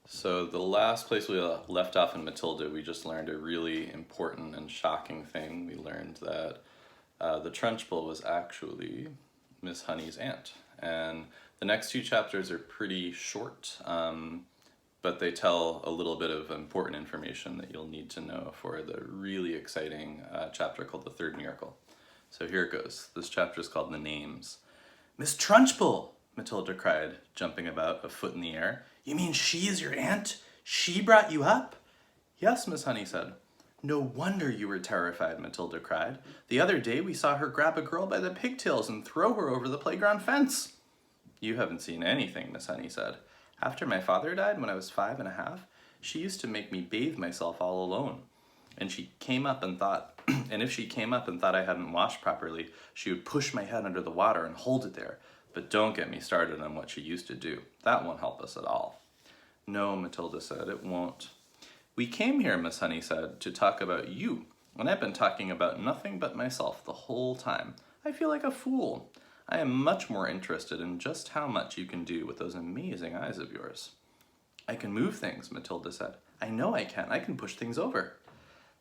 So the last place we left off in Matilda, we just learned a really important and shocking thing. We learned that the Trunchbull was actually Miss Honey's aunt. And the next two chapters are pretty short, but they tell a little bit of important information that you'll need to know for the really exciting chapter called The Third Miracle. So here it goes. This chapter is called The Names. "Miss Trunchbull!" Matilda cried, jumping about a foot in the air. "You mean she is your aunt? She brought you up?" "Yes," Miss Honey said. "No wonder you were terrified," Matilda cried. "The other day we saw her grab a girl by the pigtails and throw her over the playground fence." "You haven't seen anything," Miss Honey said. "After my father died when I was 5.5, she used to make me bathe myself all alone. And she came up and thought, and if she came up and thought I hadn't washed properly, she would push my head under the water and hold it there. But don't get me started on what she used to do. That won't help us at all." "No," Matilda said, "it won't." "We came here," Miss Honey said, "to talk about you, and I've been talking about nothing but myself the whole time. I feel like a fool. I am much more interested in just how much you can do with those amazing eyes of yours." "I can move things," Matilda said. "I know I can. I can push things over."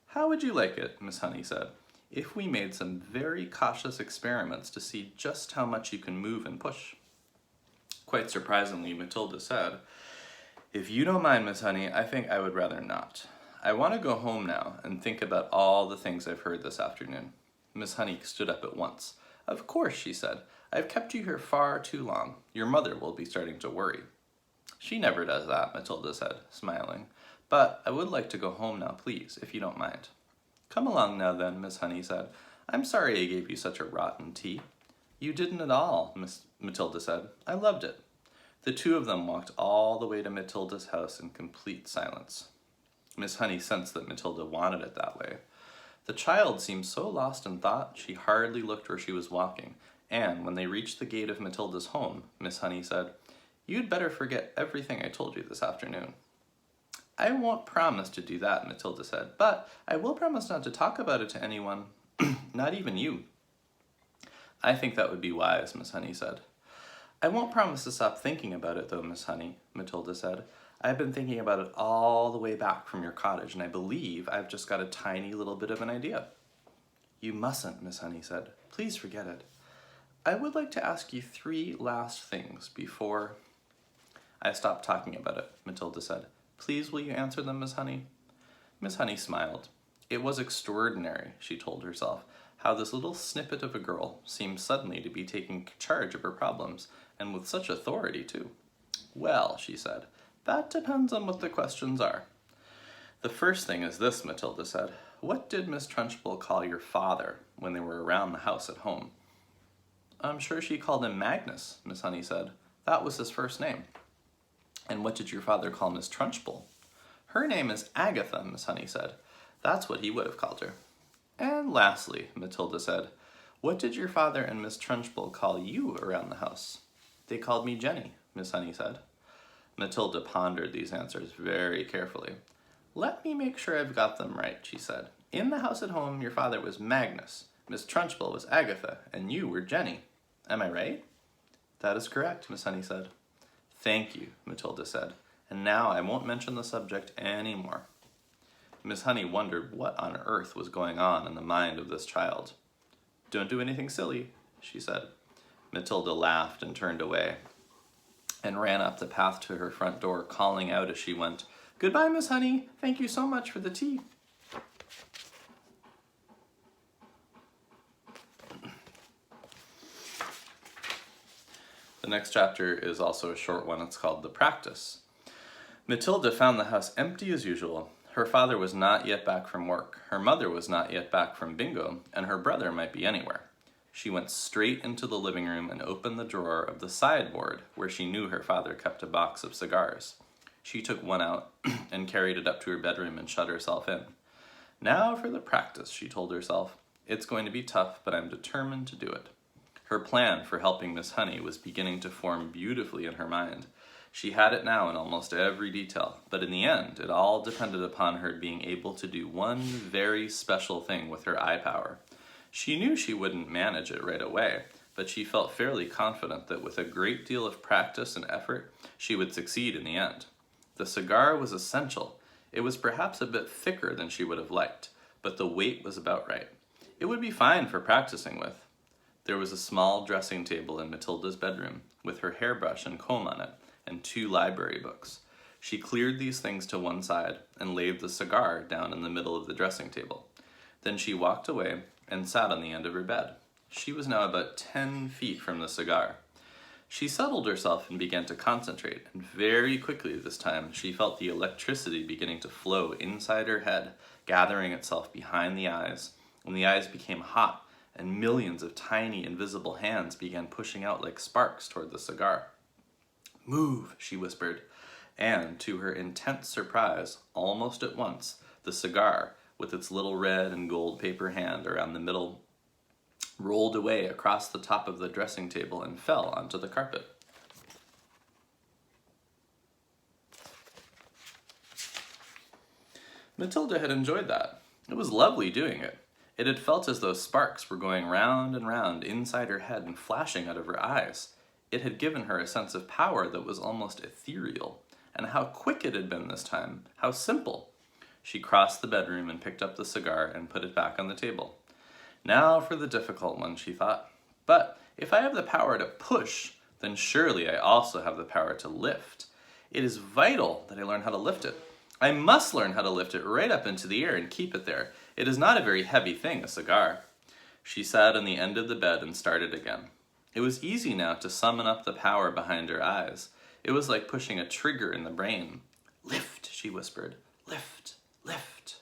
"How would you like it," Miss Honey said, "if we made some very cautious experiments to see just how much you can move and push?" Quite surprisingly, Matilda said, "If you don't mind, Miss Honey, I think I would rather not. I want to go home now and think about all the things I've heard this afternoon." Miss Honey stood up at once. "Of course," she said. "I've kept you here far too long. Your mother will be starting to worry." "She never does that," Matilda said, smiling. "But I would like to go home now, please, if you don't mind." "Come along now then," Miss Honey said. "I'm sorry I gave you such a rotten tea." "You didn't at all," Matilda said. "I loved it." The two of them walked all the way to Matilda's house in complete silence. Miss Honey sensed that Matilda wanted it that way. The child seemed so lost in thought she hardly looked where she was walking, and when they reached the gate of Matilda's home, Miss Honey said, "You'd better forget everything I told you this afternoon." "I won't promise to do that," Matilda said, "but I will promise not to talk about it to anyone, not even you." "I think that would be wise," Miss Honey said. "I won't promise to stop thinking about it, though, Miss Honey," Matilda said. "I've been thinking about it all the way back from your cottage, and I believe I've just got a tiny little bit of an idea." "You mustn't," Miss Honey said. "Please forget it." "I would like to ask you 3 last things before I stop talking about it," Matilda said. "Please will you answer them, Miss Honey?" Miss Honey smiled. It was extraordinary, she told herself, how this little snippet of a girl seemed suddenly to be taking charge of her problems, and with such authority, too. "Well," she said, "that depends on what the questions are." "The first thing is this," Matilda said. "What did Miss Trunchbull call your father when they were around the house at home?" "I'm sure she called him Magnus," Miss Honey said. "That was his first name." "And what did your father call Miss Trunchbull?" "Her name is Agatha," Miss Honey said. "That's what he would have called her." "And lastly," Matilda said, "what did your father and Miss Trunchbull call you around the house?" "They called me Jenny," Miss Honey said. Matilda pondered these answers very carefully. "Let me make sure I've got them right," she said. "In the house at home, your father was Magnus, Miss Trunchbull was Agatha, and you were Jenny. Am I right?" "That is correct," Miss Honey said. "Thank you," Matilda said. "And now I won't mention the subject any more." Miss Honey wondered what on earth was going on in the mind of this child. "Don't do anything silly," she said. Matilda laughed and turned away, and ran up the path to her front door, calling out as she went, "Goodbye, Miss Honey. Thank you so much for the tea." The next chapter is also a short one. It's called The Practice. Matilda found the house empty as usual. Her father was not yet back from work, her mother was not yet back from bingo, and her brother might be anywhere. She went straight into the living room and opened the drawer of the sideboard where she knew her father kept a box of cigars. She took one out and carried it up to her bedroom and shut herself in. "Now for the practice," she told herself. "It's going to be tough, but I'm determined to do it." Her plan for helping Miss Honey was beginning to form beautifully in her mind. She had it now in almost every detail, but in the end, it all depended upon her being able to do one very special thing with her eye power. She knew she wouldn't manage it right away, but she felt fairly confident that with a great deal of practice and effort, she would succeed in the end. The cigar was essential. It was perhaps a bit thicker than she would have liked, but the weight was about right. It would be fine for practicing with. There was a small dressing table in Matilda's bedroom, with her hairbrush and comb on it, and 2 library books. She cleared these things to one side and laid the cigar down in the middle of the dressing table. Then she walked away and sat on the end of her bed. She was now about 10 feet from the cigar. She settled herself and began to concentrate, and very quickly this time she felt the electricity beginning to flow inside her head, gathering itself behind the eyes, and the eyes became hot, and millions of tiny invisible hands began pushing out like sparks toward the cigar. "Move," she whispered, and to her intense surprise, almost at once, the cigar, with its little red and gold paper hand around the middle, rolled away across the top of the dressing table and fell onto the carpet. Matilda had enjoyed that. It was lovely doing it. It had felt as though sparks were going round and round inside her head and flashing out of her eyes. It had given her a sense of power that was almost ethereal. And how quick it had been this time, how simple. She crossed the bedroom and picked up the cigar and put it back on the table. Now for the difficult one, she thought. But if I have the power to push, then surely I also have the power to lift. It is vital that I learn how to lift it. I must learn how to lift it right up into the air and keep it there. It is not a very heavy thing, a cigar. She sat on the end of the bed and started again. It was easy now to summon up the power behind her eyes. It was like pushing a trigger in the brain. "Lift," she whispered. "Lift, lift."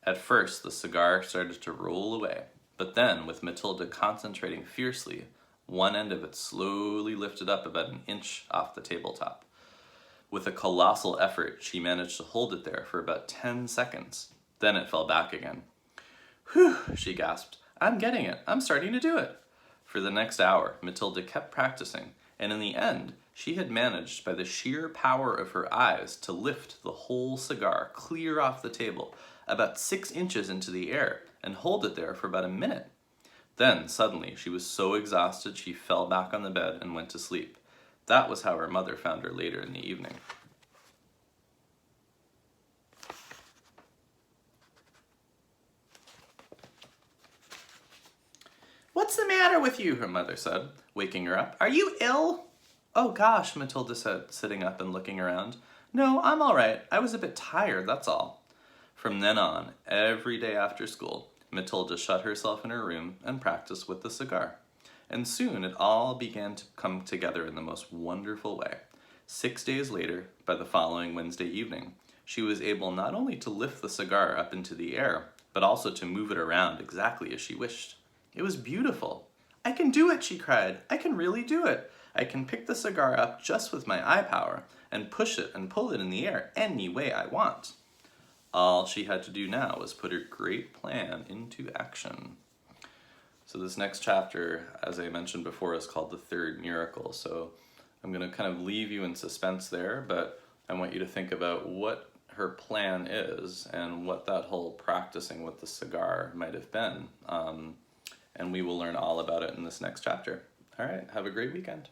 At first, the cigar started to roll away, but then, with Matilda concentrating fiercely, one end of it slowly lifted up about an inch off the tabletop. With a colossal effort, she managed to hold it there for about 10 seconds. Then it fell back again. "Whew," she gasped. "I'm getting it. I'm starting to do it." For the next hour, Matilda kept practicing, and in the end, she had managed, by the sheer power of her eyes, to lift the whole cigar clear off the table, about 6 inches into the air, and hold it there for about a minute. Then, suddenly, she was so exhausted she fell back on the bed and went to sleep. That was how her mother found her later in the evening. "What's the matter with you?" her mother said, waking her up. "Are you ill?" "Oh gosh," Matilda said, sitting up and looking around. "No, I'm all right. I was a bit tired, that's all." From then on, every day after school, Matilda shut herself in her room and practiced with the cigar. And soon it all began to come together in the most wonderful way. 6 days later, by the following Wednesday evening, she was able not only to lift the cigar up into the air, but also to move it around exactly as she wished. It was beautiful. "I can do it," she cried. "I can really do it. I can pick the cigar up just with my eye power and push it and pull it in the air any way I want." All she had to do now was put her great plan into action. So this next chapter, as I mentioned before, is called The Third Miracle. So I'm going to kind of leave you in suspense there, but I want you to think about what her plan is and what that whole practicing with the cigar might have been. And we will learn all about it in this next chapter. All right, have a great weekend.